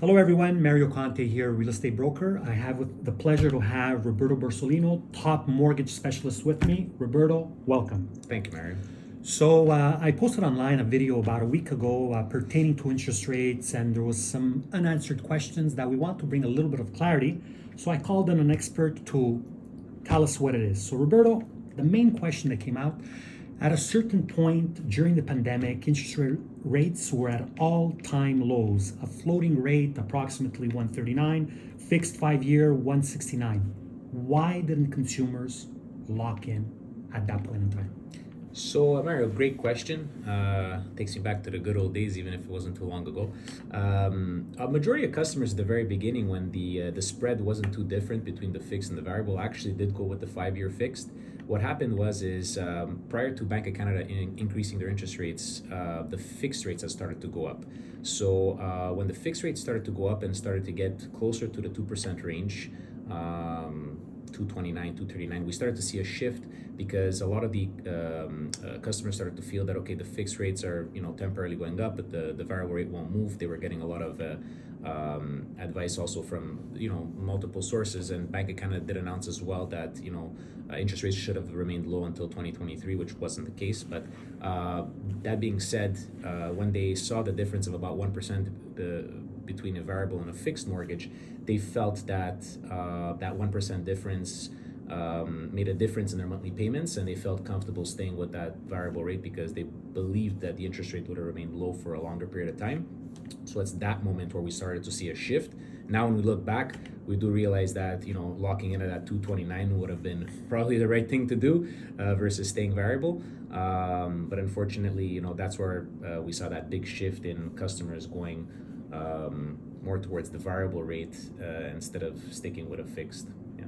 Hello everyone, Mario Conte here, real estate broker. I have the pleasure to have Roberto Borsellino, top mortgage specialist with me. Roberto, welcome. Thank you, Mario. So I posted online a video about a week ago pertaining to interest rates, and there was some unanswered questions that we want to bring a little bit of clarity. So I called in an expert to tell us what it is. So Roberto, the main question that came out, at a certain point during the pandemic, interest rates were at all-time lows. A floating rate, approximately 139, fixed 5-year, 169. Why didn't consumers lock in at that point in time? So, Mario, great question. Takes me back to the good old days, even if it wasn't too long ago. A majority of customers at the very beginning, when the spread wasn't too different between the fixed and the variable, actually did go with the 5-year fixed. What happened was prior to Bank of Canada increasing their interest rates, the fixed rates had started to go up. So when the fixed rates started to go up and started to get closer to the 2% range, 229, 239, we started to see a shift because a lot of the customers started to feel that, okay, the fixed rates are temporarily going up, but the variable rate won't move. They were getting a lot of advice also from multiple sources, and Bank of Canada did announce as well that interest rates should have remained low until 2023, which wasn't the case. But that being said, when they saw the difference of about 1% between a variable and a fixed mortgage, they felt that that 1% difference made a difference in their monthly payments, and they felt comfortable staying with that variable rate because they believed that the interest rate would have remained low for a longer period of time. So it's that moment where we started to see a shift. Now when we look back, we do realize that locking in at that 229 would have been probably the right thing to do versus staying variable. But unfortunately, that's where we saw that big shift in customers going more towards the variable rate instead of sticking with a fixed. Yeah.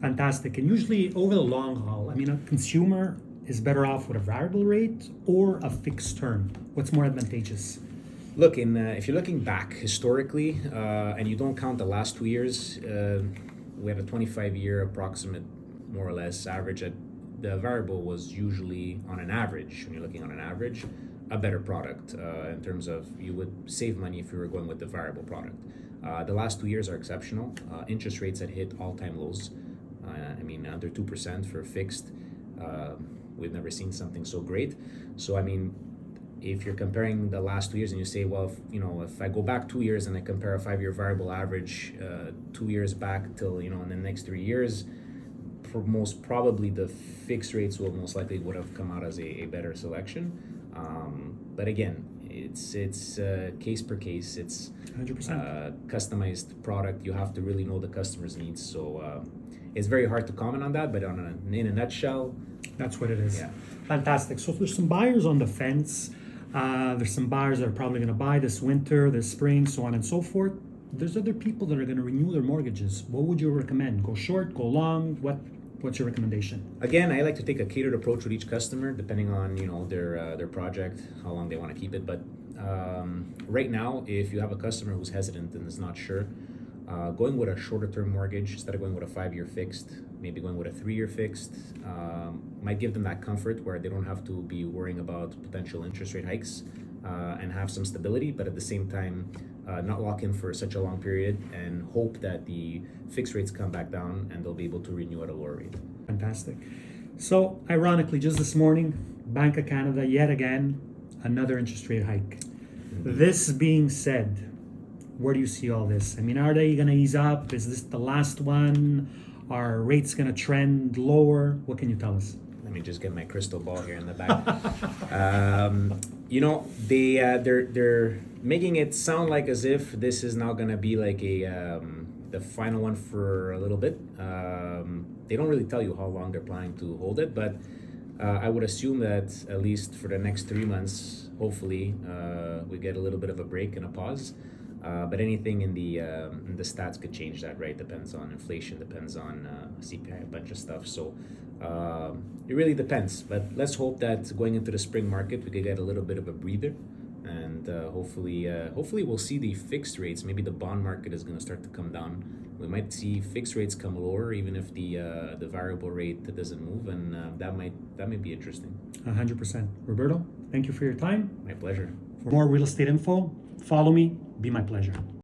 Fantastic. And usually over the long haul, a consumer is better off with a variable rate or a fixed term. What's more advantageous? Look, if you're looking back historically, and you don't count the last 2 years, we had a 25-year approximate, more or less, average. The variable was usually, on an average, when you're looking on an average, a better product in terms of you would save money if you were going with the variable product. The last 2 years are exceptional. Interest rates had hit all-time lows. Under 2% for fixed. We've never seen something so great. So, if you're comparing the last 2 years and you say, well, if I go back 2 years and I compare a 5-year variable average 2 years back till, in the next 3 years, most probably the fixed rates will most likely would have come out as a better selection. But again, it's case per case. It's 100% customized product. You have to really know the customer's needs. So it's very hard to comment on that, but in a nutshell, that's what it is. Yeah. Fantastic. So there's some buyers on the fence. There's some buyers that are probably going to buy this winter, this spring, so on and so forth. There's other people that are going to renew their mortgages. What would you recommend? Go short, go long? What's your recommendation? Again, I like to take a catered approach with each customer, depending on their project, how long they want to keep it. But right now, if you have a customer who's hesitant and is not sure, going with a shorter term mortgage instead of going with a 5-year fixed, maybe going with a 3-year fixed, might give them that comfort where they don't have to be worrying about potential interest rate hikes and have some stability, but at the same time not lock in for such a long period and hope that the fixed rates come back down and they'll be able to renew at a lower rate. Fantastic. So ironically, just this morning, Bank of Canada, yet again, another interest rate hike. Mm-hmm. This being said, where do you see all this? Are they going to ease up? Is this the last one? Are rates going to trend lower? What can you tell us? Let me just get my crystal ball here in the back. They're making it sound like as if this is now going to be like the final one for a little bit. They don't really tell you how long they're planning to hold it, but I would assume that at least for the next 3 months, hopefully, we get a little bit of a break and a pause. But anything in the stats could change that, right? Depends on inflation, depends on CPI, a bunch of stuff. So it really depends. But let's hope that going into the spring market, we could get a little bit of a breather, and hopefully we'll see the fixed rates. Maybe the bond market is going to start to come down. We might see fixed rates come lower, even if the variable rate doesn't move, and that might be interesting. 100%. Roberto, thank you for your time. My pleasure. For more real estate info, follow me. Be my pleasure.